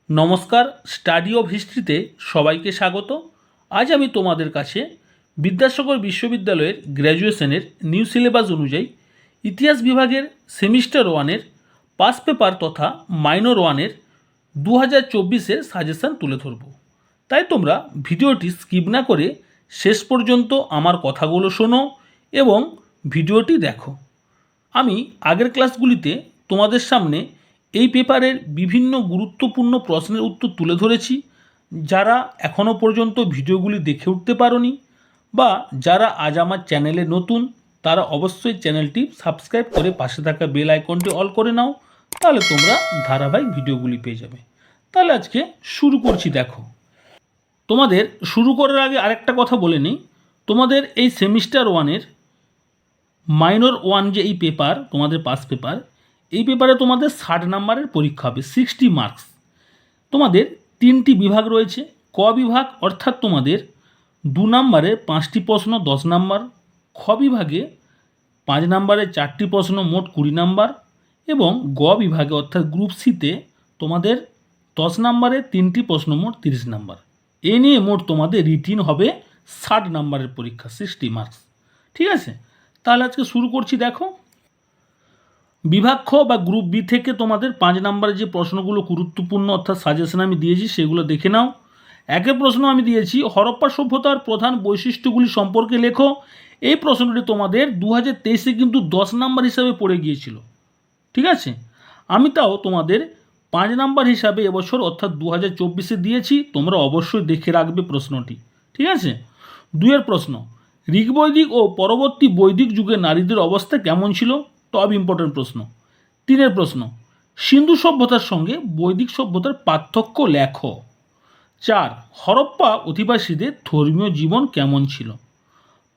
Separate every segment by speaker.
Speaker 1: নমস্কার, study of হিস্ট্রিতে সবাইকে স্বাগত। আজ আমি তোমাদের কাছে বিদ্যাসাগর বিশ্ববিদ্যালয়ের গ্র্যাজুয়েশনের নিউ সিলেবাস অনুযায়ী ইতিহাস বিভাগের সেমিস্টার ওয়ানের পাস পেপার তথা মাইনর ওয়ানের 2024-এর সাজেশান তুলে ধরব। তাই তোমরা ভিডিওটি স্কিপ না করে শেষ পর্যন্ত আমার কথাগুলো শোনো এবং ভিডিওটি দেখো। আমি আগের ক্লাসগুলিতে তোমাদের সামনে এই পেপারের বিভিন্ন গুরুত্বপূর্ণ প্রশ্নের উত্তর তুলে ধরেছি। যারা এখনও পর্যন্ত ভিডিওগুলি দেখে উঠতে পারোনি বা যারা আজ আমার চ্যানেলে নতুন, তারা অবশ্যই চ্যানেলটি সাবস্ক্রাইব করে পাশে থাকা বেল আইকনটি অল করে নাও, তাহলে তোমরা ধারাবাহিক ভিডিওগুলি পেয়ে যাবে। তাহলে আজকে শুরু করছি। দেখো, তোমাদের শুরু করার আগে আরেকটা কথা বলে নিই। তোমাদের এই সেমিস্টার ওয়ানের মাইনর ওয়ান যে এই পেপার, তোমাদের পাস পেপার, এই পেপারে তোমাদের 60 নাম্বারের পরীক্ষা হবে, 60 মার্কস। তোমাদের 3টি বিভাগ রয়েছে। ক বিভাগ অর্থাৎ তোমাদের 2 নাম্বারে 5টি প্রশ্ন 10 নাম্বার, খ বিভাগে 5 নাম্বারে 4টি প্রশ্ন মোট 20 নাম্বার, এবং গ বিভাগে অর্থাৎ গ্রুপ সিতে তোমাদের 10 নাম্বারে 3টি প্রশ্ন মোট 30 নাম্বার। এ নিয়ে মোট তোমাদের রিটিন হবে 60 নাম্বারের পরীক্ষা, 60 মার্কস। ঠিক আছে, তাহলে আজকে শুরু করছি। দেখো, বিভাগ খ বা গ্রুপ বি থেকে তোমাদের 5 নাম্বারের যে প্রশ্নগুলো গুরুত্বপূর্ণ অর্থাৎ সাজেশন আমি দিয়েছি সেগুলো দেখে নাও। একের প্রশ্ন আমি দিয়েছি হরপ্পা সভ্যতার প্রধান বৈশিষ্ট্যগুলি সম্পর্কে লেখো। এই প্রশ্নটি তোমাদের 2023-এ কিন্তু 10 নাম্বার হিসাবে পড়ে গিয়েছিল। ঠিক আছে, আমি তাও তোমাদের 5 নাম্বার হিসাবে এবছর অর্থাৎ 2024-এ দিয়েছি। তোমরা অবশ্যই দেখে রাখবে প্রশ্নটি। ঠিক আছে, 2-এর প্রশ্ন, ঋগ্বৈদিক ও পরবর্তী বৈদিক যুগে নারীদের অবস্থা কেমন ছিল? টপ ইম্পর্টেন্ট প্রশ্ন। 3-এর প্রশ্ন, সিন্ধু সভ্যতার সঙ্গে বৈদিক সভ্যতার পার্থক্য লেখো। 4, হরপ্পা অধিবাসীদের ধর্মীয় জীবন কেমন ছিল?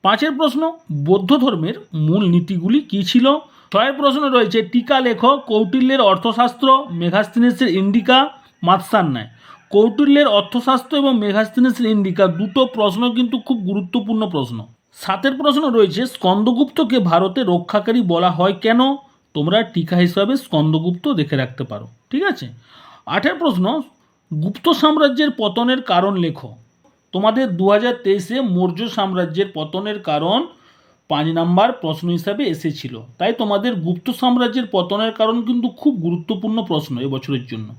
Speaker 1: 5-এর প্রশ্ন, বৌদ্ধ ধর্মের মূল নীতিগুলি কী ছিল? 6-এর প্রশ্ন রয়েছে টিকা লেখো। কৌটিল্যের অর্থশাস্ত্র, মেগাস্তিনিসের ইন্ডিকা, মাৎস্যান্যায়। কৌটিল্যের অর্থশাস্ত্র এবং মেগাস্তিনিসের ইন্ডিকা দুটো প্রশ্ন কিন্তু খুব গুরুত্বপূর্ণ প্রশ্ন। 7-এর প্রশ্ন রয়েছে স্কন্দগুপ্তকে ভারতের রক্ষাকারী বলা হয় কেন? তোমরা টিকা হিসাবে স্কন্দগুপ্ত দেখে রাখতে পারো। ঠিক আছে, 8-এর প্রশ্ন, গুপ্ত সাম্রাজ্যের পতনের কারণ লেখো। তোমাদের 2023-এ মৌর্য সাম্রাজ্যের পতনের কারণ 5 নাম্বার প্রশ্ন হিসাবে এসেছিল। তাই তোমাদের গুপ্ত সাম্রাজ্যের পতনের কারণ কিন্তু খুব গুরুত্বপূর্ণ প্রশ্ন এবছরের জন্য।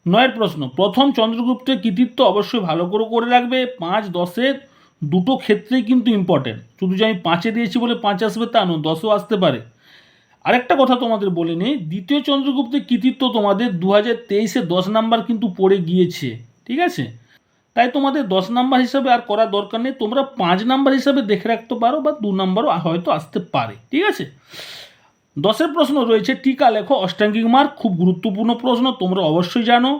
Speaker 1: 9-এর প্রশ্ন, প্রথম চন্দ্রগুপ্তের কৃতিত্ব অবশ্যই ভালো করে রাখবে। 5, 10-এর দুটো ক্ষেত্রেই কিন্তু ইম্পর্টেন্ট। শুধু যে আমি 5-এ দিয়েছি বলে 5 আসবে তা নয়, 10ও আসতে পারে। আরেকটা কথা তোমাদের বলে নেই, দ্বিতীয় চন্দ্রগুপ্তের কৃতিত্ব তোমাদের 2023-এ 10 নাম্বার কিন্তু পড়ে গিয়েছে। ঠিক আছে, তাই তোমাদের 10 নাম্বার হিসাবে আর করার দরকার নেই। তোমরা 5 নাম্বার হিসাবে দেখে রাখতে পারো বা 2 নাম্বারও হয়তো আসতে পারে। ঠিক আছে, 10-এর প্রশ্ন রয়েছে টিকা লেখো অষ্টাঙ্গিক মার্ক, খুব গুরুত্বপূর্ণ প্রশ্ন, তোমরা অবশ্যই জানো।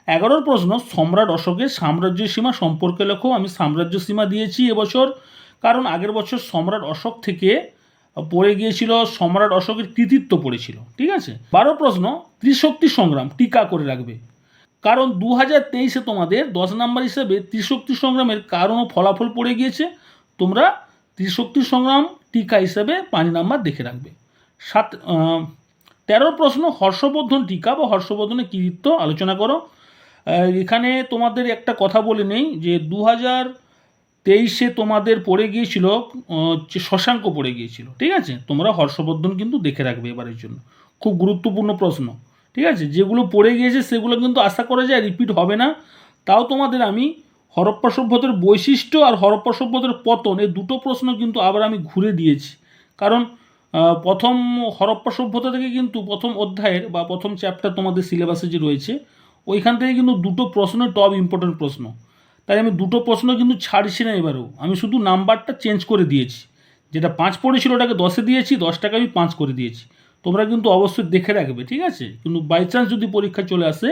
Speaker 1: 11-র প্রশ্ন, সম্রাট অশোকের সাম্রাজ্য সীমা সম্পর্কে লেখো। আমি সাম্রাজ্য সীমা দিয়েছি এবছর, কারণ আগের বছর সম্রাট অশোক থেকে পড়ে গিয়েছিল, সম্রাট অশোকের কৃতিত্ব পড়েছিল। ঠিক আছে, 12 প্রশ্ন, ত্রিশক্তি সংগ্রাম টিকা করে রাখবে, কারণ 2023-এ তোমাদের 10 নাম্বার হিসেবে ত্রিশক্তি সংগ্রামের কারণ ও ফলাফল পড়ে গিয়েছে। তোমরা ত্রিশক্তি সংগ্রাম টিকা হিসেবে 5 নাম্বার দেখে রাখবে। 13 প্রশ্ন, হর্ষবর্ধন টিকা বা হর্ষবর্ধনের কৃতিত্ব আলোচনা করো। এখানে তোমাদের একটা কথা বলে নেই যে 2023-এ তোমাদের পড়ে গিয়েছিল শশাঙ্ক পড়ে গিয়েছিল। ঠিক আছে, তোমরা হর্ষবর্ধন কিন্তু দেখে রাখবে এবারের জন্য, খুব গুরুত্বপূর্ণ প্রশ্ন। ঠিক আছে, যেগুলো পড়ে গিয়েছে সেগুলো কিন্তু আশা করা যায় রিপিট হবে না। তাও তোমাদের আমি হরপ্পা সভ্যতার বৈশিষ্ট্য আর হরপ্পা সভ্যতার পতন এই দুটো প্রশ্ন কিন্তু আবার আমি ঘুরে দিয়েছি, কারণ প্রথম হরপ্পা সভ্যতা থেকে কিন্তু প্রথম অধ্যায়ের বা প্রথম চ্যাপ্টার তোমাদের সিলেবাসে যে রয়েছে ওইখান থেকে কিন্তু দুটো প্রশ্ন টপ ইম্পর্টেন্ট প্রশ্ন। তাই আমি দুটো প্রশ্ন কিন্তু ছাড়ছি না এবারেও, আমি শুধু নাম্বারটা চেঞ্জ করে দিয়েছি। যেটা 5 পড়েছিল ওটাকে 10-এ দিয়েছি, 10টাকে আমি 5 করে দিয়েছি। তোমরা কিন্তু অবশ্যই দেখে রাখবে। ঠিক আছে, কিন্তু বাই চান্স যদি পরীক্ষা চলে আসে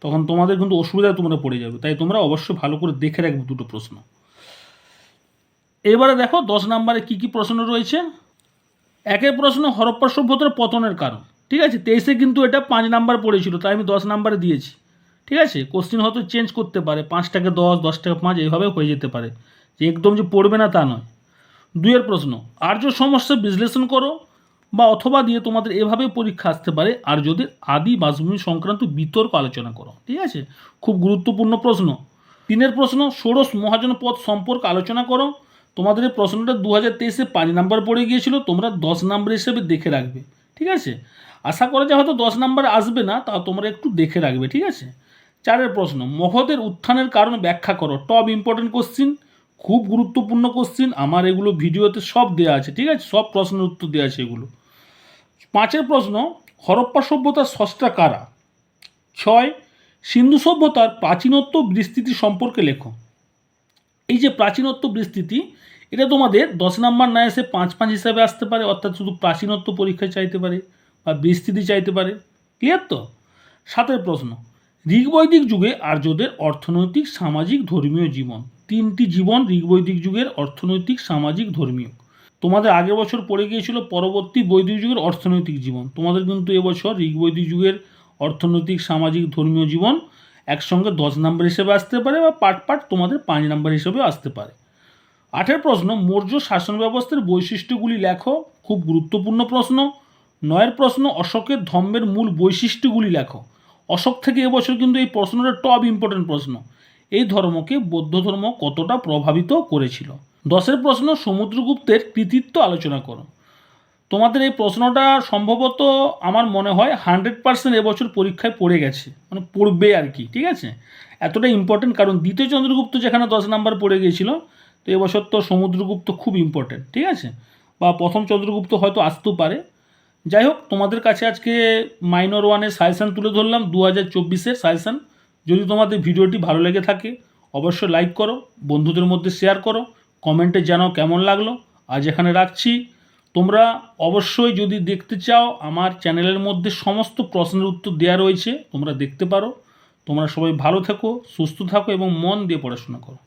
Speaker 1: তখন তোমাদের কিন্তু অসুবিধায় তোমরা পড়ে যাবে, তাই তোমরা অবশ্যই ভালো করে দেখে রাখবে দুটো প্রশ্ন। এবারে দেখো 10 নাম্বারে কী কী প্রশ্ন রয়েছে। 1-এর প্রশ্ন, হরপ্পা সভ্যতার পতনের কারণ। ঠিক আছে, 23-এ কিন্তু এটা 5 নাম্বার পড়েছিল, তাই আমি 10 নাম্বারে দিয়েছি। ঠিক আছে, কোশ্চিন হয়তো চেঞ্জ করতে পারে, 5টাকে 10, 10টাকে 5 এইভাবে হয়ে যেতে পারে, যে একদম যে পড়বে না তা নয়। 2-এর প্রশ্ন, আর্য সমস্যা বিশ্লেষণ করো। বা অথবা দিয়ে তোমাদের এভাবে পরীক্ষা আসতে পারে আর্যদের আদি বাসভূমি সংক্রান্ত বিতর্ক আলোচনা করো। ঠিক আছে, খুব গুরুত্বপূর্ণ প্রশ্ন। 3 প্রশ্ন, ষোড়শ মহাজনপদ সম্পর্কে আলোচনা করো। তোমাদের এই প্রশ্নটা 2023-এ 5 নাম্বার পড়ে গিয়েছিল, তোমরা 10 নাম্বার হিসেবে দেখে রাখবে। ঠিক আছে, আশা করা যায় হয়তো 10 নাম্বার আসবে না, তা তোমরা একটু দেখে রাখবে। ঠিক আছে। 4 প্রশ্ন, মগধের উত্থানের কারণ ব্যাখ্যা করো। টপ ইম্পর্টেন্ট কোশ্চিন, খুব গুরুত্বপূর্ণ কোশ্চিন। আমার এগুলো ভিডিওতে সব দেওয়া আছে। ঠিক আছে, সব প্রশ্নের উত্তর দেওয়া আছে এগুলো। 5 প্রশ্ন, হরপ্পা সভ্যতার স্রষ্টা কারা। 6, সিন্ধু সভ্যতার প্রাচীনত্ব বিস্তৃতি সম্পর্কে লেখো। এই যে প্রাচীনত্ব বিস্তৃতি, এটা তোমাদের 10 নাম্বার না এসে 5 হিসাবে আসতে পারে, অর্থাৎ শুধু প্রাচীনত্ব পরীক্ষায় চাইতে পারে বা বিস্তৃতি চাইতে পারে। ক্লিয়ার তো। 7 প্রশ্ন, ঋগ্বৈদিক যুগে আর্যদের অর্থনৈতিক, সামাজিক, ধর্মীয় জীবন। 3টি জীবন ঋগ্বৈদিক যুগের, অর্থনৈতিক, সামাজিক, ধর্মীয়। তোমাদের আগের বছর পড়ে গিয়েছিল পরবর্তী বৈদিক যুগের অর্থনৈতিক জীবন। তোমাদের কিন্তু এবছর ঋগ্বৈদিক যুগের অর্থনৈতিক, সামাজিক, ধর্মীয় জীবন একসঙ্গে 10 নাম্বার হিসেবে আসতে পারে বা পার্ট তোমাদের 5 নাম্বার হিসেবে আসতে পারে। 8 প্রশ্ন, মৌর্য শাসন ব্যবস্থার বৈশিষ্ট্যগুলি লেখো। খুব গুরুত্বপূর্ণ প্রশ্ন। 9 প্রশ্ন, অশোকের ধর্মের মূল বৈশিষ্ট্যগুলি লেখো। অশোক থেকে এবছর কিন্তু এই প্রশ্নটা টপ ইম্পর্টেন্ট প্রশ্ন। এই ধর্মকে বৌদ্ধ ধর্ম কতটা প্রভাবিত করেছিল। 10 প্রশ্ন, সমুদ্রগুপ্তের কৃতিত্ব আলোচনা করো। তোমাদের এই প্রশ্নটা সম্ভবত আমার মনে হয় 100% এবছর পরীক্ষায় পড়ে গেছে, মানে পড়বে আর কি। ঠিক আছে, এতটা ইম্পর্টেন্ট, কারণ দ্বিতীয় চন্দ্রগুপ্ত যেখানে 10 নাম্বার পড়ে গিয়েছিল, তো এবছর তো সমুদ্রগুপ্ত খুব ইম্পর্টেন্ট। ঠিক আছে, বা প্রথম চন্দ্রগুপ্ত হয়তো আসতেও পারে। যাই হোক, তোমাদের কাছে আজকে মাইনর 1-এর সাজেশান তুলে ধরলাম, 2024-এর সাজেশান। যদি তোমাদের ভিডিওটি ভালো লেগে থাকে অবশ্যই লাইক করো, বন্ধুদের মধ্যে শেয়ার করো, কমেন্টে জানাও কেমন লাগলো। আজ এখানে রাখছি। তোমরা অবশ্যই যদি দেখতে চাও, আমার চ্যানেলের মধ্যে সমস্ত প্রশ্নের উত্তর দেওয়া রয়েছে, তোমরা দেখতে পারো। তোমরা সবাই ভালো থেকো, সুস্থ থাকো এবং মন দিয়ে পড়াশোনা করো।